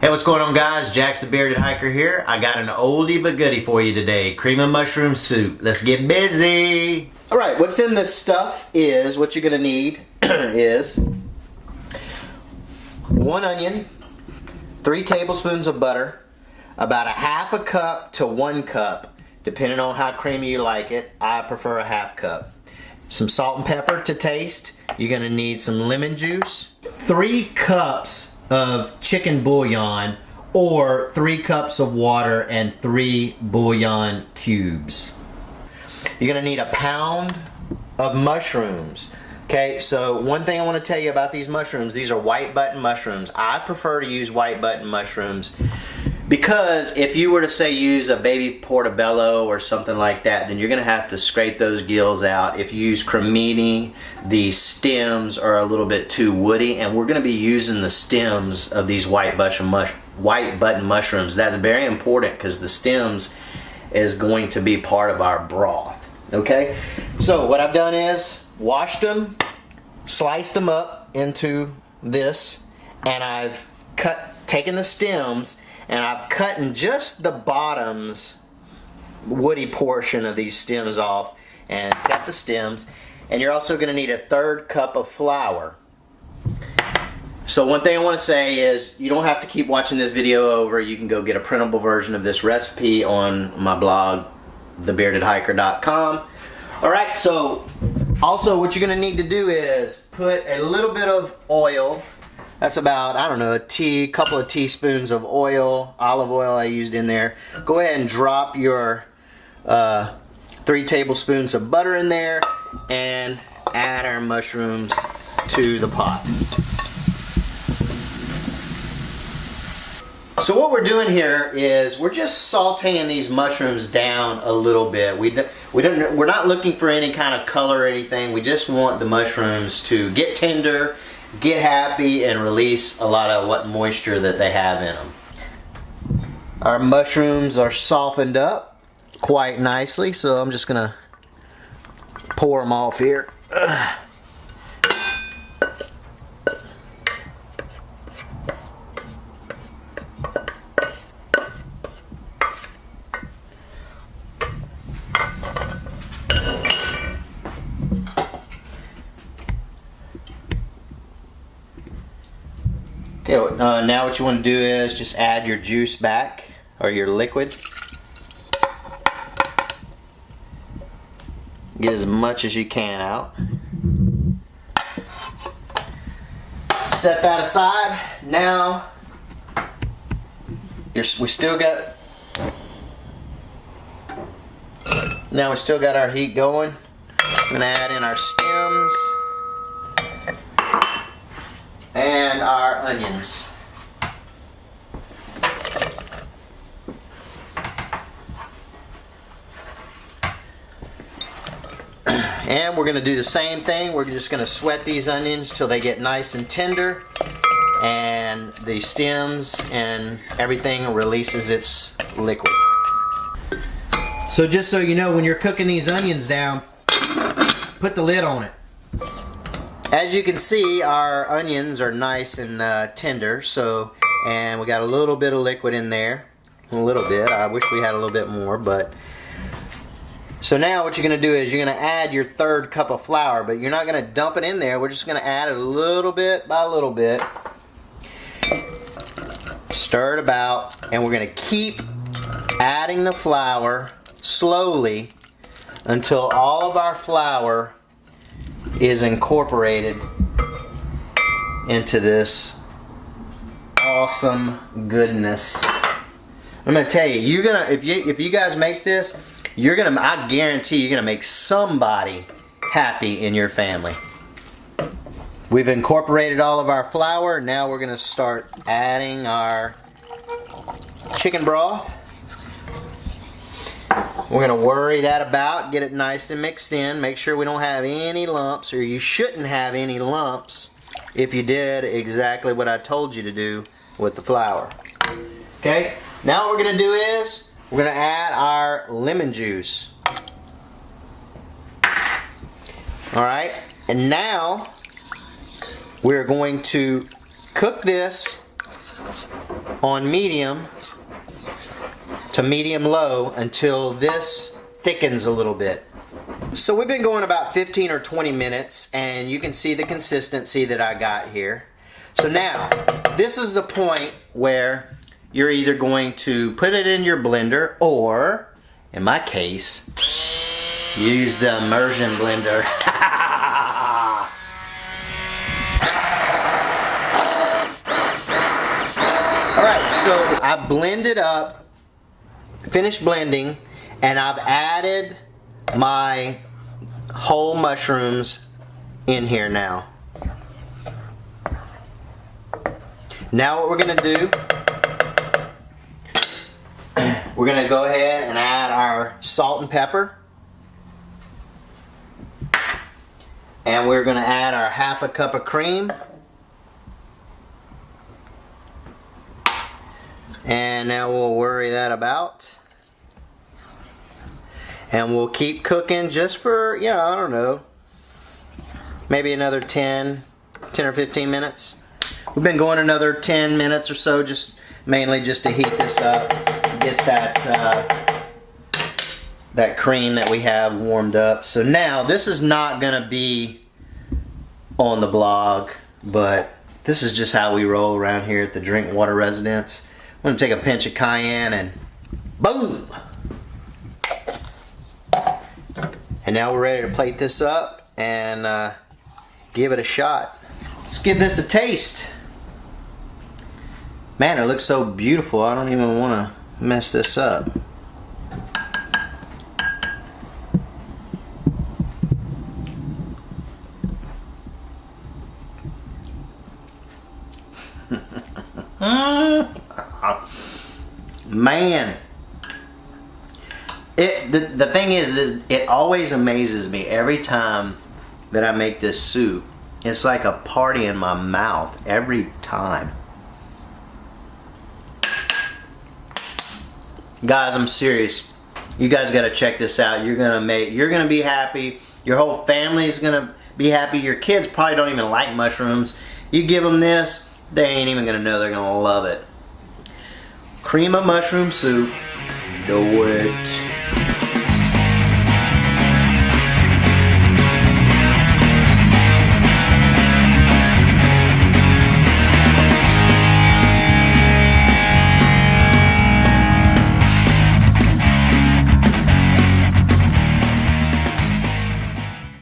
Hey, what's going on, guys? Jaxx the Bearded Hiker here. I got an oldie but goodie for you today. Cream of mushroom soup. Let's get busy. Alright, what's in this stuff is, what you're going to need is 1 onion, 3 tablespoons of butter, about 1/2 cup to 1 cup, depending on how creamy you like it. I prefer a 1/2 cup. Some salt and pepper to taste. You're going to need some lemon juice, 3 cups of chicken bouillon, or 3 cups of water and 3 bouillon cubes. You're going to need 1 pound of mushrooms. Okay, so one thing I want to tell you about these mushrooms, these are white button mushrooms. I prefer to use white button mushrooms because if you were to say use a baby portobello or something like that, then you're going to have to scrape those gills out. If you use cremini, the stems are a little bit too woody, and we're going to be using the stems of these white button mushrooms. That's very important because the stems is going to be part of our broth. Okay, so what I've done is washed them, sliced them up into this, and I've taken the stems and I've cut in just the bottoms woody portion of these stems off and kept the stems. And you're also going to need 1/3 cup of flour. So one thing I want to say is you don't have to keep watching this video over. You can go get a printable version of this recipe on my blog, thebeardedhiker.com. Alright, so also what you're going to need to do is put a little bit of oil. That's about, I don't know, a couple of teaspoons of oil, olive oil I used in there. Go ahead and drop your 3 tablespoons of butter in there and add our mushrooms to the pot. So what we're doing here is we're just sauteing these mushrooms down a little bit. We're not looking for any kind of color or anything. We just want the mushrooms to get tender, get happy, and release a lot of what moisture that they have in them. Our mushrooms are softened up quite nicely, so I'm just gonna pour them off here. Okay, now what you want to do is just add your juice back, or your liquid. Get as much as you can out. Set that aside. Now, we still got our heat going. I'm going to add in our stems and our onions. And we're going to do the same thing. We're just going to sweat these onions till they get nice and tender, and the stems and everything releases its liquid. So just so you know, when you're cooking these onions down, put the lid on it. As you can see, our onions are nice and tender, and we got a little bit of liquid in there. A little bit. I wish we had a little bit more, but... So now what you're going to do is you're going to add your 1/3 cup of flour, but you're not going to dump it in there. We're just going to add it a little bit by little bit. Stir it about, and we're going to keep adding the flour slowly until all of our flour is incorporated into this awesome goodness. I'm going to tell you, if you guys make this, I guarantee you're gonna make somebody happy in your family. We've incorporated all of our flour. Now we're gonna start adding our chicken broth. We're gonna worry that about, get it nice and mixed in, make sure we don't have any lumps, or you shouldn't have any lumps if you did exactly what I told you to do with the flour. Okay, now what we're gonna do is we're going to add our lemon juice. Alright, and now we're going to cook this on medium to medium low until this thickens a little bit. So we've been going about 15 or 20 minutes, and you can see the consistency that I got here. So now, this is the point where you're either going to put it in your blender, or, in my case, use the immersion blender. Alright, so I blended up, finished blending, and I've added my whole mushrooms in here now. Now what we're going to do, we're going to go ahead and add our salt and pepper. And we're going to add our half a cup of cream. And now we'll worry that about. And we'll keep cooking just for, yeah, I don't know, maybe another 10 or 15 minutes. We've been going another 10 minutes or so, just mainly just to heat this up, get that cream that we have warmed up. So now, this is not going to be on the blog, but this is just how we roll around here at the Drinkwater residence. I'm going to take a pinch of cayenne and boom! And now we're ready to plate this up and give it a shot. Let's give this a taste. Man, it looks so beautiful. I don't even want to mess this up. Man, the thing is it always amazes me every time that I make this soup. It's like a party in my mouth every time. Guys, I'm serious. You guys got to check this out. You're gonna be happy. Your whole family is gonna be happy. Your kids probably don't even like mushrooms. You give them this, they ain't even gonna know. They're gonna love it. Cream of mushroom soup. Do it.